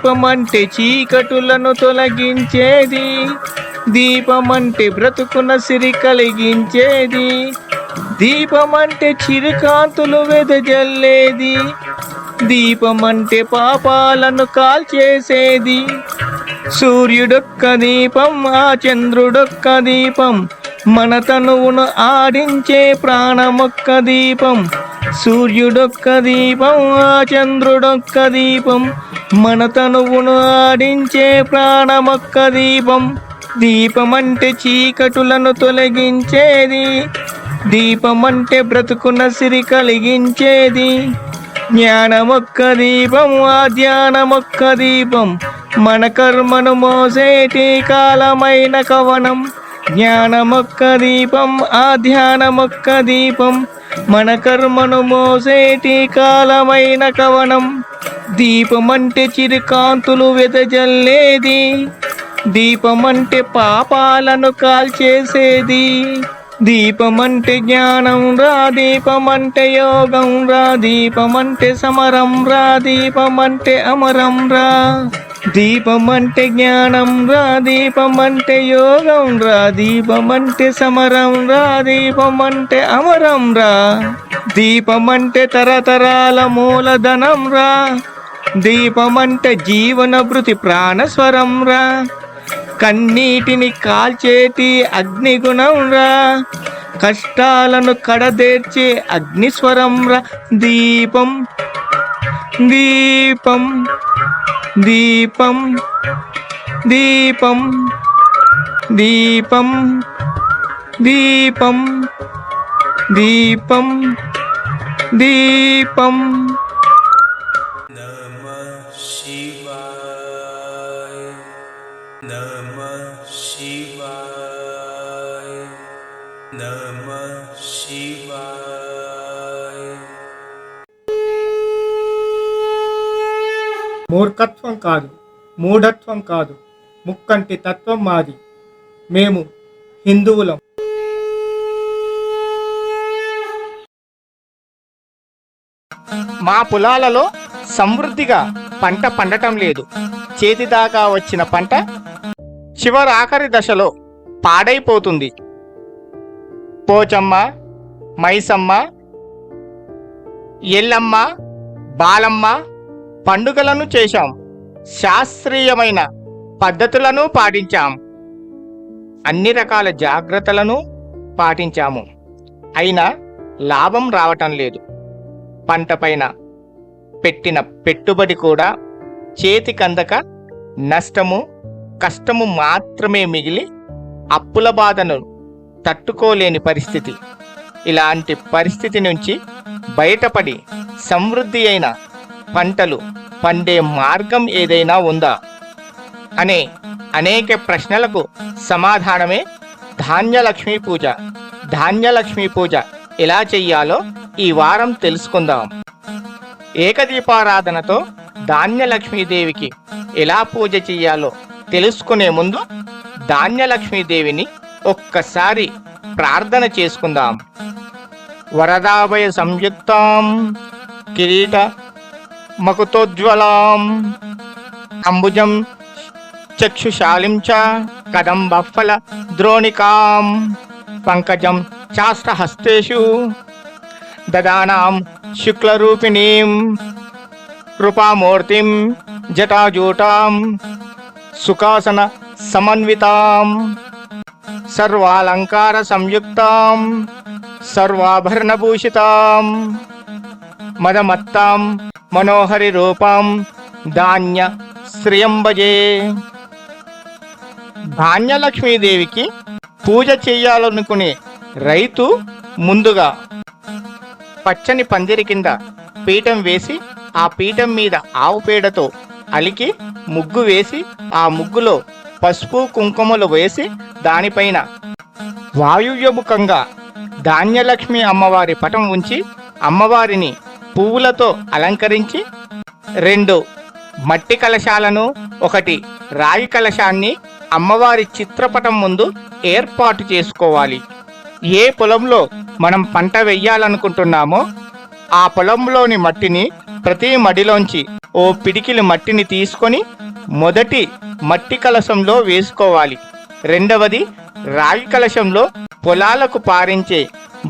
దీపమంటే చీకటులను తొలగించేది, దీపమంటే బ్రతుకున సిరి కలిగించేది, దీపమంటే చిరుకాంతులు వెదజల్లేది, దీపమంటే పాపాలను కాల్చేసేది. సూర్యుడొక్క దీపం, ఆ చంద్రుడొక్క దీపం, మన తనువును ఆడించే ప్రాణమొక్క దీపం. సూర్యుడొక్క దీపం, ఆ చంద్రుడొక్క దీపం, మన తనువును ఆడించే ప్రాణమొక్క దీపం. దీపమంటే చీకటులను తొలగించేది, దీపమంటే బ్రతుకున సిరి కలిగించేది. జ్ఞానమొక్క దీపం, ఆ ధ్యానమొక్క దీపం, మన కర్మను మోసేటి కాలమైన కవనం. జ్ఞానమొక్క దీపం, ఆ ధ్యానమొక్క దీపం, మన కర్మను మోసేటి కాలమైన కవనం. దీపమంటే చిరుకాంతులు వెదజల్లేది, దీపమంటే పాపాలను కాల్చేసేది. దీపమంటే జ్ఞానం రా, దీపమంటే యోగం రా, దీపమంటే సమరం రా, దీపమంటే అమరం రా. దీపమంటే జ్ఞానం రా, దీపమంటే యోగం రా, దీపమంటే సమరం రా, దీపమంటే అమరం రా. దీపమంటే తరతరాల మూలధనం రా, దీపమంటే జీవన భృతి ప్రాణస్వరం రా. కన్నీటిని కాల్చేటి అగ్నిగుణం రా, కష్టాలను కడదేర్చే అగ్నిస్వరం రా. దీపం దీపం దీపం దీపం దీపం దీపం దీపం దీపం. నమః శివాయ, నమః శివాయ, నమః శివాయ. మూర్ఖత్వం కాదు, మూఢత్వం కాదు, ముక్కంటి తత్వం మాది. మేము హిందువులం. మా పొలాలలో సమృద్ధిగా పంట పండటం లేదు. చేతిదాకా వచ్చిన పంట చివరి ఆఖరి దశలో పాడైపోతుంది. పోచమ్మ, మైసమ్మ, ఎల్లమ్మ, బాలమ్మ పండుగలను చేశాం. శాస్త్రీయమైన పద్ధతులను పాటించాం. అన్ని రకాల జాగ్రత్తలను పాటించాము. అయినా లాభం రావటం లేదు. పంట పైన పెట్టిన పెట్టుబడి కూడా చేతికందక నష్టము, కష్టము మాత్రమే మిగిలి అప్పుల బాధను తట్టుకోలేని పరిస్థితి. ఇలాంటి పరిస్థితి నుంచి బయటపడి సమృద్ధి అయిన పంటలు పండే మార్గం ఏదైనా ఉందా అనే అనేక ప్రశ్నలకు సమాధానమే ధాన్యలక్ష్మి పూజ. ధాన్యలక్ష్మి పూజ ఎలా చెయ్యాలో ఈ వారం తెలుసుకుందాం. ఏకదీపారాధనతో ధాన్యలక్ష్మీదేవికి ఎలా పూజ చెయ్యాలో తెలుసుకునే ముందు ధాన్యలక్ష్మీదేవిని ఒక్కసారి ప్రార్థన చేసుకుందాం. వరదాభయ సంయుక్తాం కిరీట మకుతోజ్వలాం అంబుజం చక్షుశాలిం చ కదంబఫల ద్రోణికాం పంకజం చాస్త్రహస్తేషు దదానాం శుక్లరూపిణీం కృపామూర్తిం జటాజూటాం సుఖాసన సమన్వితాం సర్వాలంకార సంయుక్తాం సర్వాభరణభూషితాం మదమత్తాం మనోహరి రూపం ధాన్య శ్రియంబజే. ధాన్యలక్ష్మీదేవికి పూజ చేయాలనుకునే రైతు ముందుగా పచ్చని పందిరి కింద పీఠం వేసి ఆ పీఠం మీద ఆవు పేడతో అలికి ముగ్గు వేసి ఆ ముగ్గులో పసుపు కుంకుమలు వేసి దానిపైన వాయువ్యముఖంగా ధాన్యలక్ష్మి అమ్మవారి పటం ఉంచి అమ్మవారిని పువ్వులతో అలంకరించి 2 మట్టి కలశాలను 1 రాగి కలశాన్ని అమ్మవారి చిత్రపటం ముందు ఏర్పాటు చేసుకోవాలి. ఏ పొలంలో మనం పంట వెయ్యాలనుకుంటున్నామో ఆ పొలంలోని మట్టిని ప్రతి మడిలోంచి ఓ పిడికిలి మట్టిని తీసుకొని మొదటి మట్టి కలశంలో వేసుకోవాలి. రెండవది రాగి కలశంలో పొలాలకు పారించే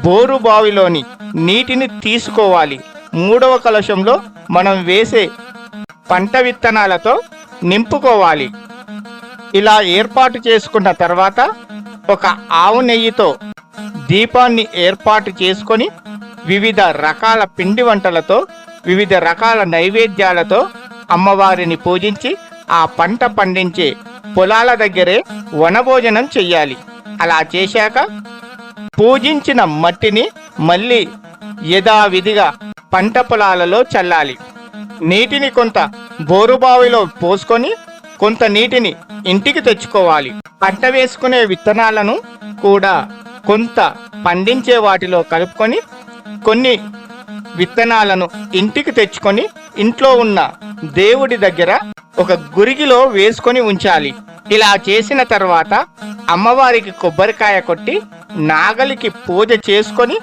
బోరు బావిలోని నీటిని తీసుకోవాలి. మూడవ కలశంలో మనం వేసే పంట విత్తనాలతో నింపుకోవాలి. ఇలా ఏర్పాటు చేసుకున్న తర్వాత ఒక ఆవు నెయ్యితో దీపాన్ని ఏర్పాటు చేసుకొని వివిధ రకాల పిండి వంటలతో వివిధ రకాల నైవేద్యాలతో అమ్మవారిని పూజించి ఆ పంట పండించే పొలాల దగ్గరే వనభోజనం చెయ్యాలి. అలా చేశాక పూజించిన మట్టిని మళ్ళీ యథావిధిగా పంట పొలాలలో చల్లాలి. నీటిని కొంత బోరుబావిలో పోసుకొని కొంత నీటిని ఇంటికి తెచ్చుకోవాలి. పంట వేసుకునే విత్తనాలను కూడా కొంత పండించే వాటిలో కలుపుకొని కొన్ని విత్తనాలను ఇంటికి తెచ్చుకొని ఇంట్లో ఉన్న దేవుడి దగ్గర ఒక గురిగిలో వేసుకొని ఉంచాలి. ఇలా చేసిన తర్వాత అమ్మవారికి కొబ్బరికాయ కొట్టి నాగలికి పూజ చేసుకొని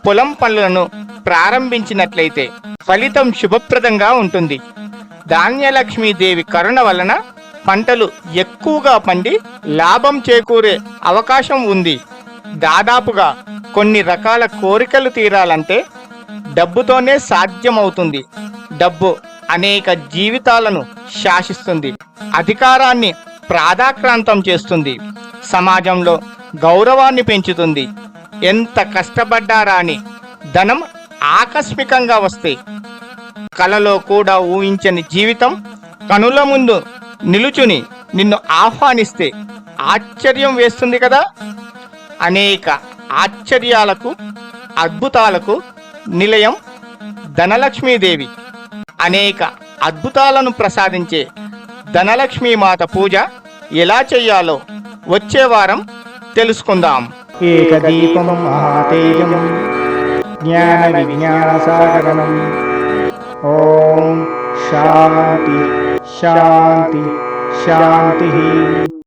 పొలం పనులను ప్రారంభించినట్లయితే ఫలితం శుభప్రదంగా ఉంటుంది. ధాన్యలక్ష్మీదేవి కరుణ వలన పంటలు ఎక్కువగా పండి లాభం చేకూరే అవకాశం ఉంది. దాదాపుగా కొన్ని రకాల కోరికలు తీరాలంటే డబ్బుతోనే సాధ్యమవుతుంది. డబ్బు అనేక జీవితాలను శాసిస్తుంది, అధికారాన్ని ప్రాదాక్రాంతం చేస్తుంది, సమాజంలో గౌరవాన్ని పెంచుతుంది. ఎంత కష్టపడ్డారాని ధనం ఆకస్మికంగా వస్తే కలలో కూడా ఊహించని జీవితం కనుల ముందు నిలుచుని నిన్ను ఆహ్వానిస్తే ఆశ్చర్యం వేస్తుంది కదా. అనేక ఆశ్చర్యాలకు అద్భుతాలకు నిలయం ధనలక్ష్మీదేవి. అనేక అద్భుతాలను ప్రసాదించే ధనలక్ష్మీ మాత పూజ ఎలా చెయ్యాలో వచ్చే వారం తెలుసుకుందాం. ఏకదీపం మహాతేజం జ్ఞాన విజ్ఞాన సాగరం. ఓం శాంతి శాంతి శాంతి.